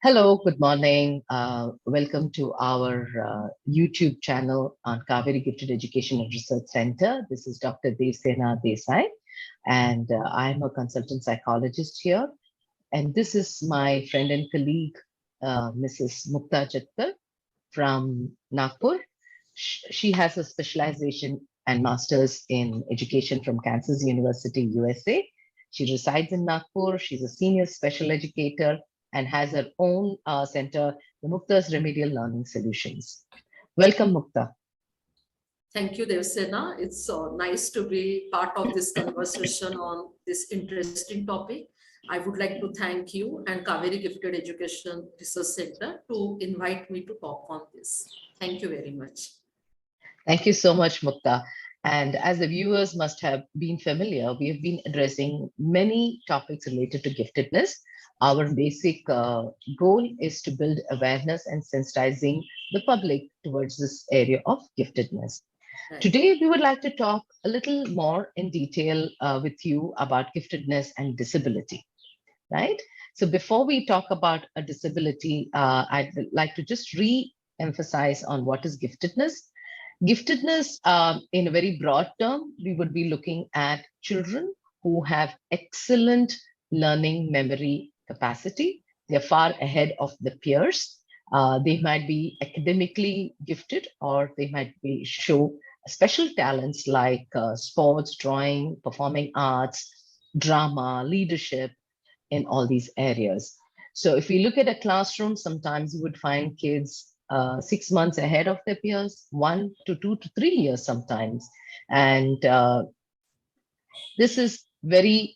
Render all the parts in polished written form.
Hello, good morning. Welcome to our YouTube channel on Kaveri Gifted Education and Research Center. This is Dr. Devasena Desai, and I'm a consultant psychologist here. And this is my friend and colleague, Mrs. Mukta Jatkar from Nagpur. She has a specialization and master's in education from Kansas University, USA. She resides in Nagpur. She's a senior special educator and has her own center, the Mukta's Remedial Learning Solutions. Welcome, Mukta. Thank you, Devasena. It's nice to be part of this conversation on this interesting topic. I would like to thank you and Kaveri Gifted Education Research Center to invite me to talk on this. Thank you very much. Thank you so much, Mukta. And as the viewers must have been familiar, we have been addressing many topics related to giftedness. Our basic goal is to build awareness and sensitizing the public towards this area of giftedness. Right. Today, we would like to talk a little more in detail with you about giftedness and disability, right? So before we talk about a disability, I'd like to just re-emphasize on what is giftedness. Giftedness, in a very broad term, we would be looking at children who have excellent learning memory capacity. They're far ahead of the peers. They might be academically gifted, or they might be show special talents like sports, drawing, performing arts, drama, leadership, in all these areas. So if we look at a classroom, sometimes you would find kids 6 months ahead of their peers, 1 to 2 to 3 years sometimes. And this is very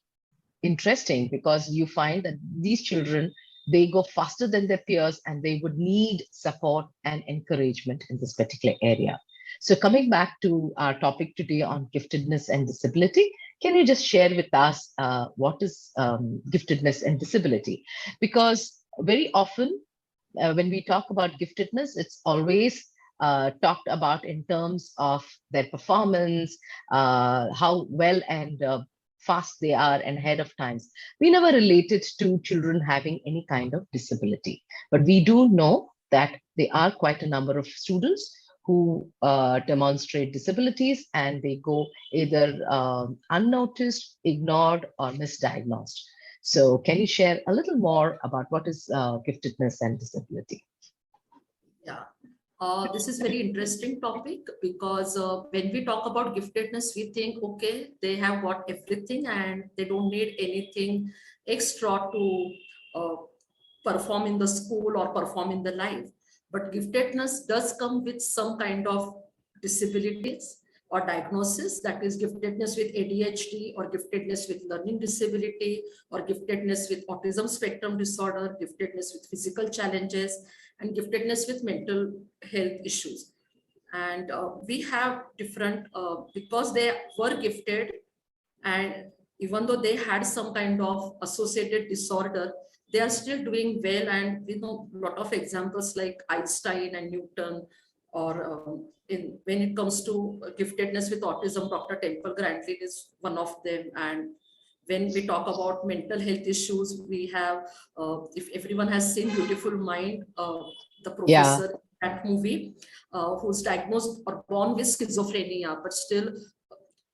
interesting because you find that these children, they go faster than their peers and they would need support and encouragement in this particular area. So coming back to our topic today on giftedness and disability, can you just share with us what is giftedness and disability? Because very often when we talk about giftedness, it's always talked about in terms of their performance, how well and fast they are and ahead of times. We never related to children having any kind of disability, but we do know that there are quite a number of students who demonstrate disabilities and they go either unnoticed, ignored, or misdiagnosed. So can you share a little more about what is giftedness and disability? Yeah, this is very interesting topic because when we talk about giftedness, we think, okay, they have got everything and they don't need anything extra to perform in the school or perform in the life. But giftedness does come with some kind of disabilities or diagnosis, that is giftedness with ADHD or giftedness with learning disability or giftedness with autism spectrum disorder, giftedness with physical challenges, and giftedness with mental health issues. And we have different, because they were gifted and even though they had some kind of associated disorder, they are still doing well. And we know a lot of examples like Einstein and Newton, or when it comes to giftedness with autism, Dr. Temple Grandin is one of them. And when we talk about mental health issues, we have, if everyone has seen Beautiful Mind, the professor, that movie, who's diagnosed or born with schizophrenia, but still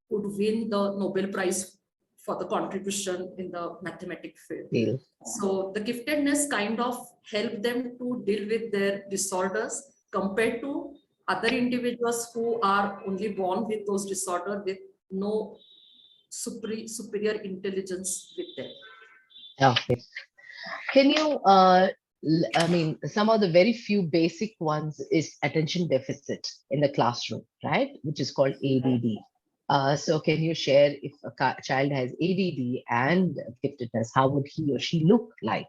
could win the Nobel Prize for the contribution in the mathematics field. Yeah. So the giftedness kind of help them to deal with their disorders compared to other individuals who are only born with those disorders with no superior intelligence with them. Okay. Can you, I mean, some of the very few basic ones is attention deficit in the classroom, right? Which is called ADD. So can you share if a child has ADD and giftedness, how would he or she look like?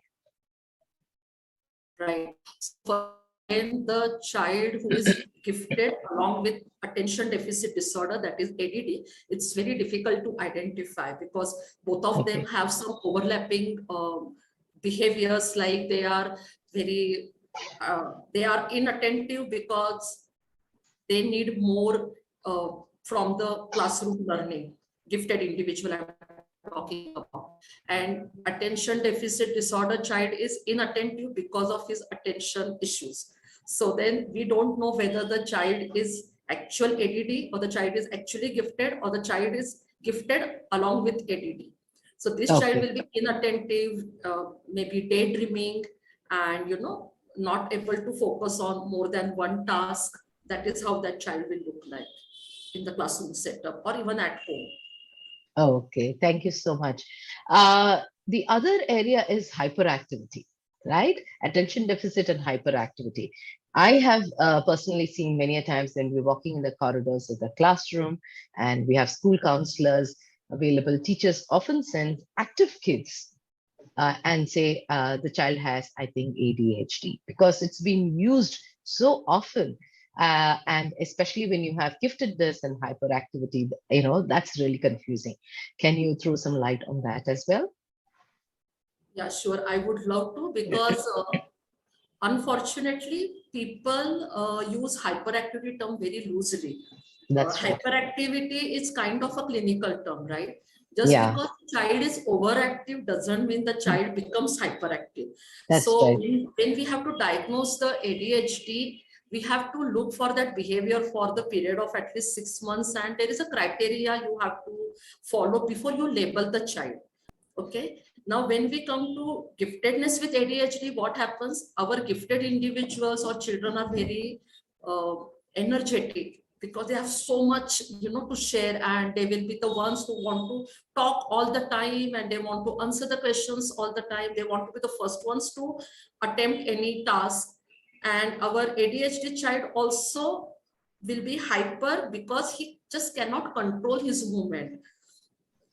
Right. So when the child who is gifted along with attention deficit disorder, that is ADD, it's very difficult to identify because both of them have some overlapping behaviors, like they are very, they are inattentive because they need more from the classroom learning, gifted individual I'm talking about. And attention deficit disorder child is inattentive because of his attention issues. So then we don't know whether the child is actual ADD, or the child is actually gifted, or the child is gifted along with ADD. So this child Okay. will be inattentive, maybe daydreaming, and not able to focus on more than one task. That is how that child will look like in the classroom setup or even at home. Okay, thank you so much. The other area is hyperactivity, right? Attention deficit and hyperactivity. I have personally seen many a times when we're walking in the corridors of the classroom and we have school counselors available. Teachers often send active kids and say the child has, I think, ADHD because it's been used so often. And especially when you have giftedness and hyperactivity, that's really confusing. Can you throw some light on that as well? Yeah, sure. I would love to, because unfortunately, people use hyperactivity term very loosely. That's right. Hyperactivity is kind of a clinical term, right? Just Yeah, because the child is overactive doesn't mean the child becomes hyperactive. that's So right. when we have to diagnose the ADHD, we have to look for that behavior for the period of at least 6 months, and there is a criteria you have to follow before you label the child. Okay. Now, when we come to giftedness with ADHD, what happens? Our gifted individuals or children are very uh, energetic, because they have so much, to share, and they will be the ones who want to talk all the time, and they want to answer the questions all the time. They want to be the first ones to attempt any task. And our ADHD child also will be hyper because he just cannot control his movement.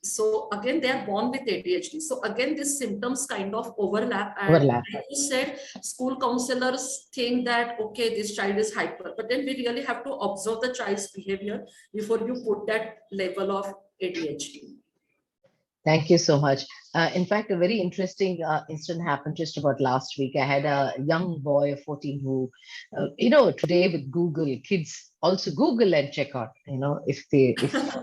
So again, they are born with ADHD. So again, these symptoms kind of overlap. And Overlap. like you said, school counselors think that, okay, this child is hyper, but then we really have to observe the child's behavior before you put that level of ADHD. Thank you so much. In fact, a very interesting incident happened just about last week. I had a young boy of 14 who, today with Google, kids also Google and check out, if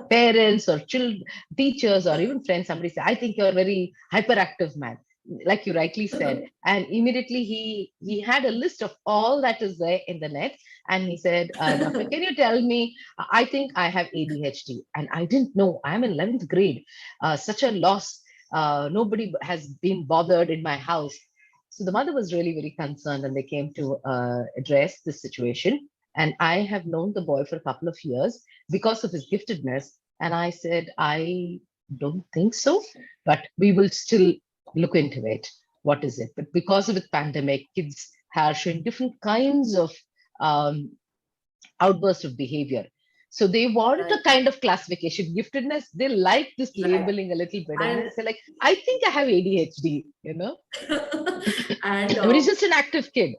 parents or children, teachers, or even friends, somebody say, I think you're a very hyperactive man, like you rightly said. And immediately he had a list of all that is there in the net. And he said, Doctor, can you tell me? I think I have ADHD. And I didn't know. I'm in 11th grade. Such a loss. Nobody has been bothered in my house. So the mother was really very concerned, and they came to address this situation. And I have known the boy for a couple of years because of his giftedness. And I said, I don't think so, but we will still look into it. What is it? But because of the pandemic, kids are showing different kinds of um, outbursts of behavior. So they want Right. a kind of classification. Giftedness, they like this Right. labeling a little bit. And they And say, like, I think I have ADHD, and but he's just an active kid.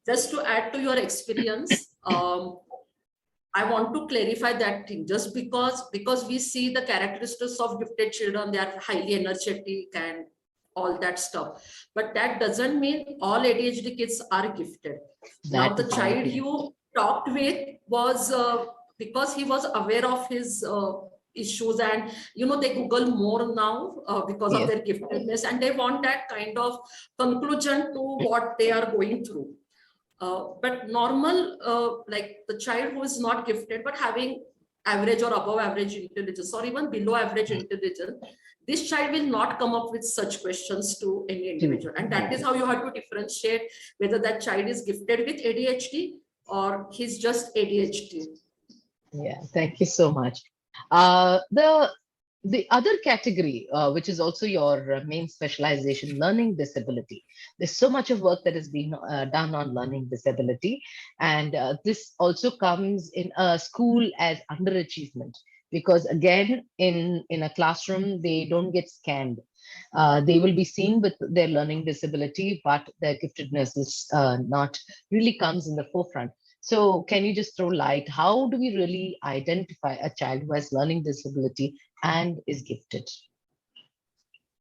just to add to your experience, I want to clarify that thing. Just because we see the characteristics of gifted children, they are highly energetic and all that stuff, but that doesn't mean all ADHD kids are gifted. Now, That the is right. child you talked with was because he was aware of his issues, and they Google more now because of Yes. their giftedness, and they want that kind of conclusion to what they are going through. But normal, like the child who is not gifted but having average or above average intelligence, or even below average intelligence, this child will not come up with such questions to any individual. And that is how you have to differentiate whether that child is gifted with ADHD or he's just ADHD. Yeah, thank you so much. The other category, which is also your main specialization, learning disability. There's so much of work that has been done on learning disability, and this also comes in a school as underachievement, because again, in a classroom they don't get scanned. They will be seen with their learning disability, but their giftedness is not really comes in the forefront. So can you just throw light? How do we really identify a child who has learning disability and is gifted?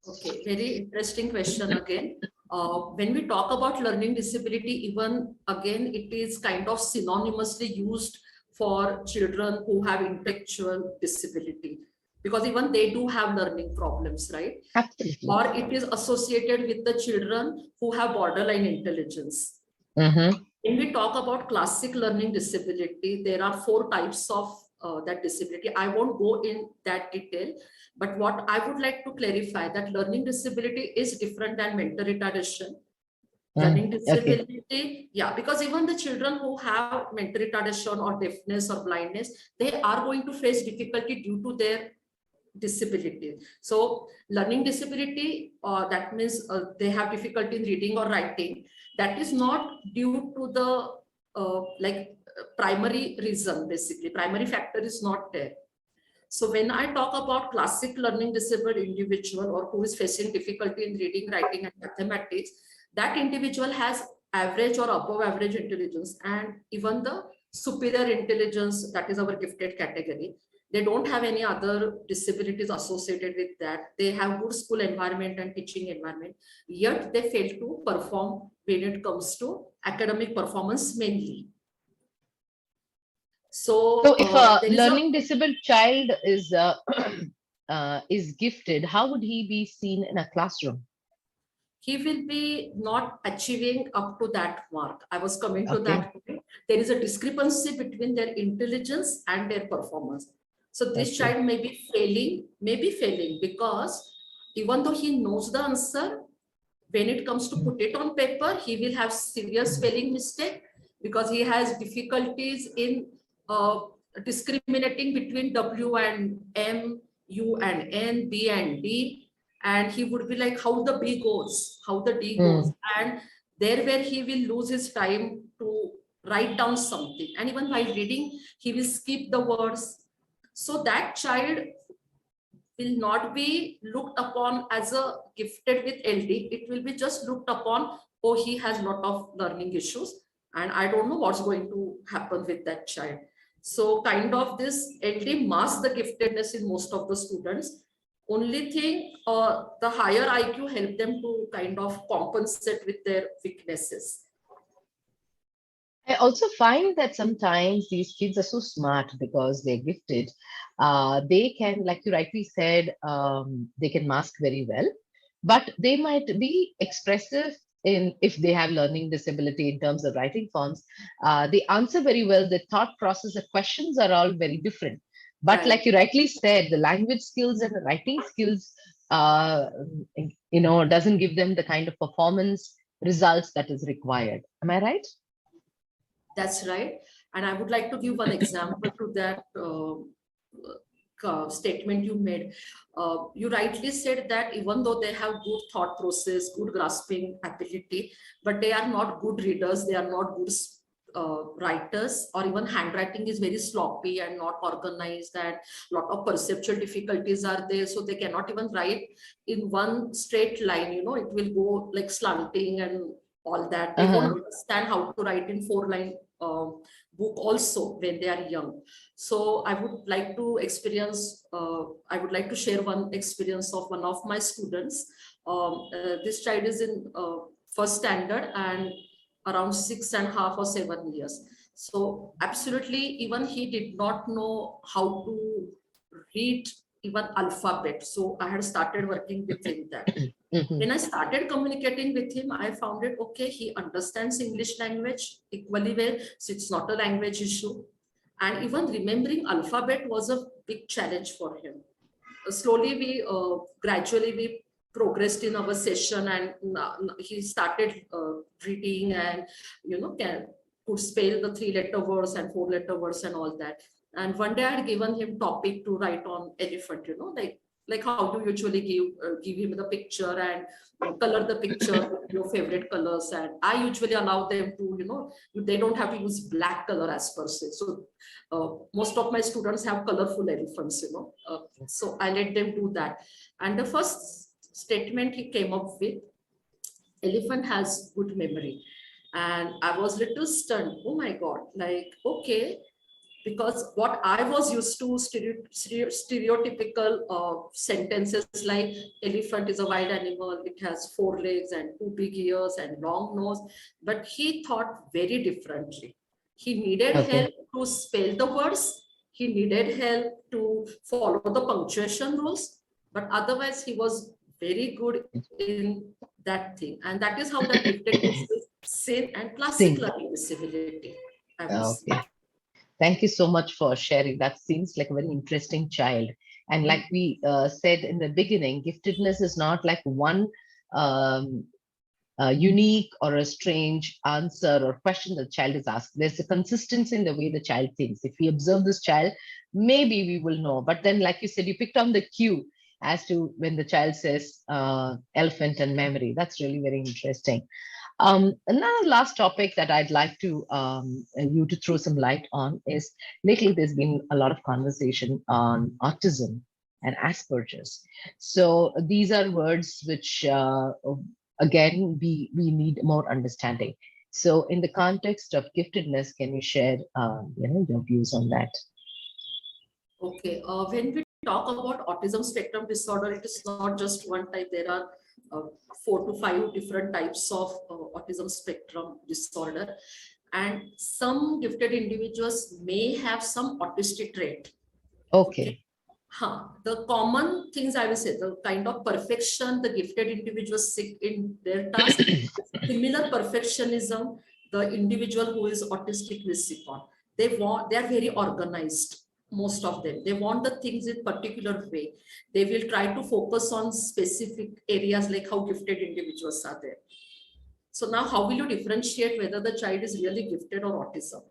Okay, very interesting question again. When we talk about learning disability, even again, it is kind of synonymously used for children who have intellectual disability. because even they do have learning problems, right? Absolutely. Or it is associated with the children who have borderline intelligence. Mm-hmm. When we talk about classic learning disability, there are 4 types of that disability. I won't go in that detail, but what I would like to clarify that learning disability is different than mental retardation. Learning Okay. disability, yeah, because even the children who have mental retardation or deafness or blindness, they are going to face difficulty due to their disability. So learning disability, that means they have difficulty in reading or writing. That is not due to the primary reason, basically. Primary factor is not there. So when I talk about classic learning disabled individual or who is facing difficulty in reading, writing, and mathematics, that individual has average or above average intelligence and even the superior intelligence, that is our gifted category. They don't have any other disabilities associated with that. They have good school environment and teaching environment, yet they fail to perform when it comes to academic performance mainly. So if a There is a learning disabled child is gifted, how would he be seen in a classroom? he will be not achieving up to that mark. I was coming to Okay. that point. There is a discrepancy between their intelligence and their performance. So this Okay. child may be failing because even though he knows the answer, when it comes to put it on paper, he will have severe spelling mistake because he has difficulties in discriminating between W and M, U and N, B and D. And he would be like, how the B goes, how the D goes. Mm. And there where he will lose his time to write down something. And even while reading, he will skip the words. So that child will not be looked upon as a gifted with LD. It will be just looked upon, oh, he has a lot of learning issues. And I don't know what's going to happen with that child. So kind of this LD masks the giftedness in most of the students. Only thing, the higher IQ help them to kind of compensate with their weaknesses. I also find that sometimes these kids are so smart because they're gifted. They can, like you rightly said, they can mask very well, but they might be expressive in if they have learning disability in terms of writing forms. They answer very well. The thought process, the questions are all very different. But Right. like you rightly said, the language skills and the writing skills, doesn't give them the kind of performance results that is required. Am I right? That's right. And I would like to give one example to that statement you made. You rightly said that even though they have good thought process, good grasping ability, but they are not good readers, they are not good writers, or even handwriting is very sloppy and not organized, and a lot of perceptual difficulties are there. So they cannot even write in one straight line, it will go like slanting and all that. They don't Uh-huh. understand how to write in 4-line book also when they are young. So I would like to I would like to share one experience of one of my students. This child is in first standard and around 6.5 or 7 years. So absolutely, even he did not know how to read even alphabet. So I had started working with him that. Mhm. When I started communicating with him, I found it okay. He understands English language equally well, so it's not a language issue. And even remembering alphabet was a big challenge for him. Slowly, gradually we progressed in our session, and he started reading and could spell the 3-letter words and 4-letter words and all that. And one day I had given him topic to write on elephant, like how you usually give him the picture and color the picture with your favorite colors. And I usually allow them to, they don't have to use black color as per se. So most of my students have colorful elephants, so I let them do that. And the first statement he came up with, elephant has good memory. And I was little stunned. Oh my God, like, okay, because what I was used to stereotypical sentences like elephant is a wild animal, it has 4 legs and 2 big ears and long nose, but he thought very differently. He needed Okay. help to spell the words. he needed help to follow the punctuation rules, but otherwise he was very good in that thing. And that is how that giftedness is seen, and classic Sing. learning disability, I would say. Okay. Thank you so much for sharing. That seems like a very interesting child. And like we said in the beginning, giftedness is not like one um, unique or a strange answer or question the child is asked. There's a consistency in the way the child thinks. If we observe this child, maybe we will know. But then, like you said, you picked on the cue as to when the child says elephant and memory. That's really very interesting. Another last topic that I'd like to you to throw some light on is lately there's been a lot of conversation on autism and Asperger's. So these are words which again we need more understanding. So in the context of giftedness, can you share your views on that? Okay, when we talk about autism spectrum disorder, it is not just one type. There are 4 to 5 different types of autism spectrum disorder, and some gifted individuals may have some autistic trait. Okay. The common things I will say, the kind of perfection the gifted individuals seek in their task, similar perfectionism the individual who is autistic will seek on. They are very organized. Most of them, they want the things in particular way. They will try to focus on specific areas, like how gifted individuals are there. So now how will you differentiate whether the child is really gifted or autism?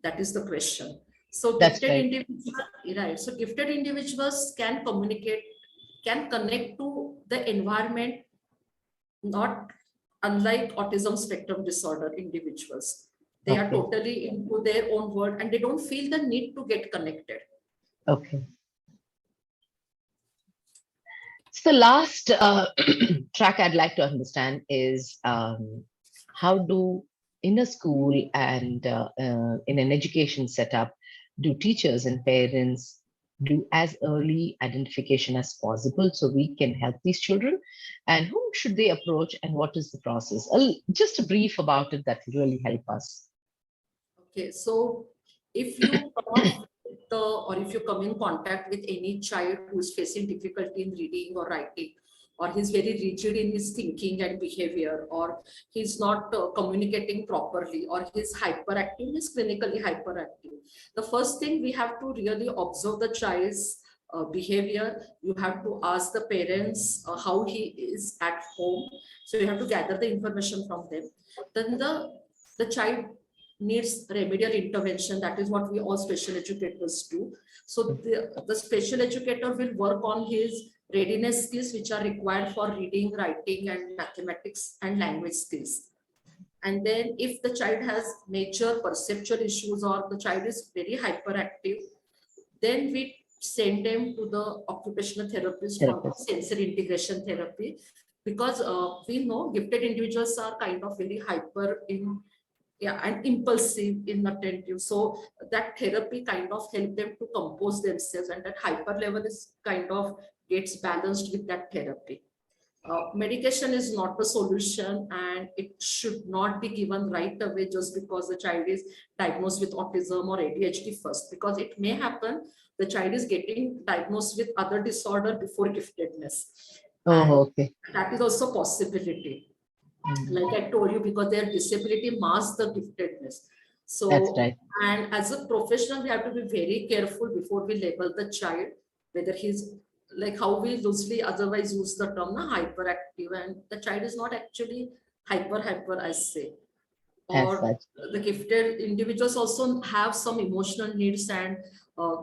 That is the question. So That's gifted right. individuals, right? So gifted individuals can communicate, can connect to the environment, not unlike autism spectrum disorder individuals. They are Okay. totally into their own world and they don't feel the need to get connected. Okay. So the last track I'd like to understand is how do in a school and in an education setup, do teachers and parents do as early identification as possible so we can help these children? And whom should they approach and what is the process? Just a brief about it that will really help us. Okay, so if you come or if you come in contact with any child who is facing difficulty in reading or writing, or he's very rigid in his thinking and behavior, or he's not communicating properly, or he's hyperactive, he's clinically hyperactive. The first thing we have to really observe the child's behavior. You have to ask the parents how he is at home. So you have to gather the information from them. Then the child needs remedial intervention. That is what we all special educators do. So the special educator will work on his readiness skills, which are required for reading, writing, and mathematics and language skills. And then if the child has major perceptual issues or the child is very hyperactive, then we send them to the occupational therapist for sensory integration therapy, because we know gifted individuals are kind of very hyper in and impulsive, inattentive. So that therapy kind of help them to compose themselves, and that hyper level is kind of gets balanced with that therapy. Medication is not a solution, and it should not be given right away just because the child is diagnosed with autism or ADHD first, because it may happen the child is getting diagnosed with other disorder before giftedness. Oh, okay. That is also possibility. Like I told you, because their disability masks the giftedness. So that's right. And as a professional, we have to be very careful before we label the child, whether he's like how we loosely otherwise use the term hyperactive, and the child is not actually hyper I say. Or the gifted individuals also have some emotional needs, and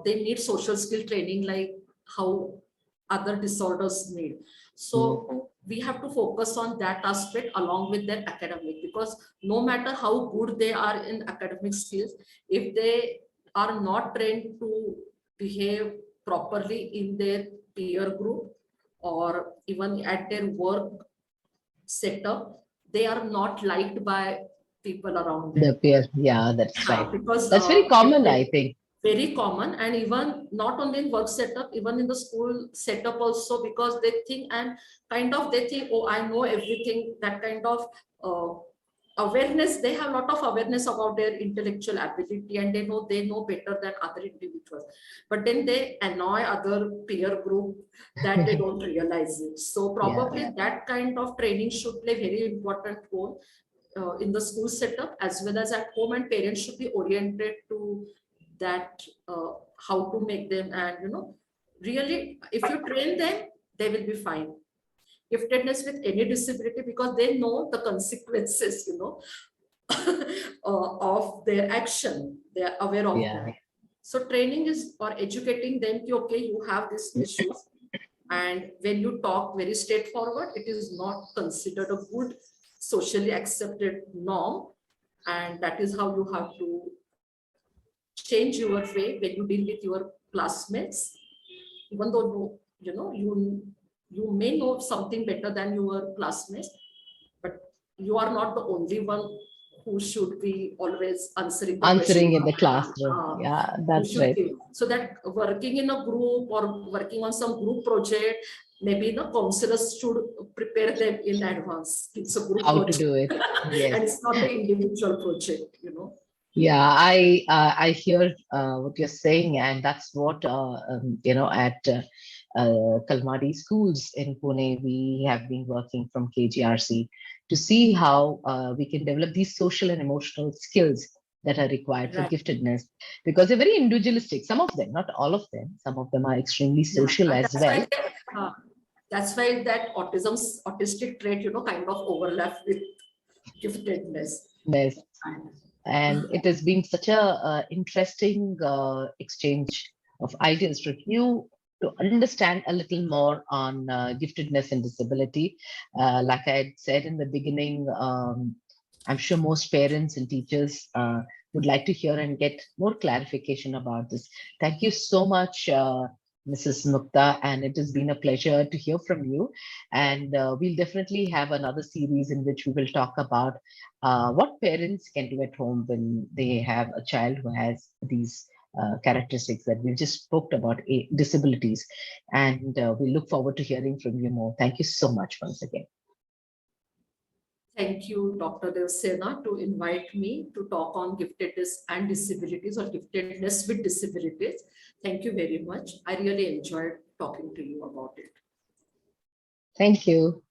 they need social skill training like how other disorders need. So we have to focus on that aspect along with their academic, because no matter how good they are in academic skills, if they are not trained to behave properly in their peer group or even at their work setup, they are not liked by people around them. Yeah, that's right. Because that's very common, I think. Very common, and even not only in work setup, even in the school setup also, because they think and kind of they think, oh, I know everything. That kind of awareness, they have a lot of awareness about their intellectual ability, and they know better than other individuals, but then they annoy other peer group that they don't realize it. So Yeah. probably that kind of training should play very important role in the school setup as well as at home, and parents should be oriented to that, how to make them, and really if you train them, they will be fine. Giftedness with any disability, because they know the consequences, of their action. They are aware of Yeah. that. So training is, or educating them, okay, you have these issues. And when you talk very straightforward, it is not considered a good socially accepted norm. And that is how you have to change your way when you deal with your classmates. Even though you may know something better than your classmates, but you are not the only one who should be always answering the question. Answering in the classroom. Yeah, You that's should right. be. So that working in a group or working on some group project, maybe the counselors should prepare them in advance. It's a group How to project do it. Yes. and it's not an individual project. Yeah, I hear what you're saying, and that's what at Kalmadi schools in Pune we have been working from KGRC to see how we can develop these social and emotional skills that are required for Right. giftedness, because they're very individualistic. Some of them, not all of them. Some of them are extremely Yeah. social And as well. that's why that autistic trait, kind of overlap with giftedness. Yes. And it has been such a interesting exchange of ideas with you to understand a little more on giftedness and disability. Like I had said in the beginning, I'm sure most parents and teachers would like to hear and get more clarification about this. Thank you so much, Mrs. Mukta, and it has been a pleasure to hear from you. And we'll definitely have another series in which we will talk about what parents can do at home when they have a child who has these characteristics that we've just spoke about, disabilities. And we look forward to hearing from you more. Thank you so much once again. Thank you, Dr. Devasena, to invite me to talk on giftedness and disabilities, or giftedness with disabilities. Thank you very much. I really enjoyed talking to you about it. Thank you.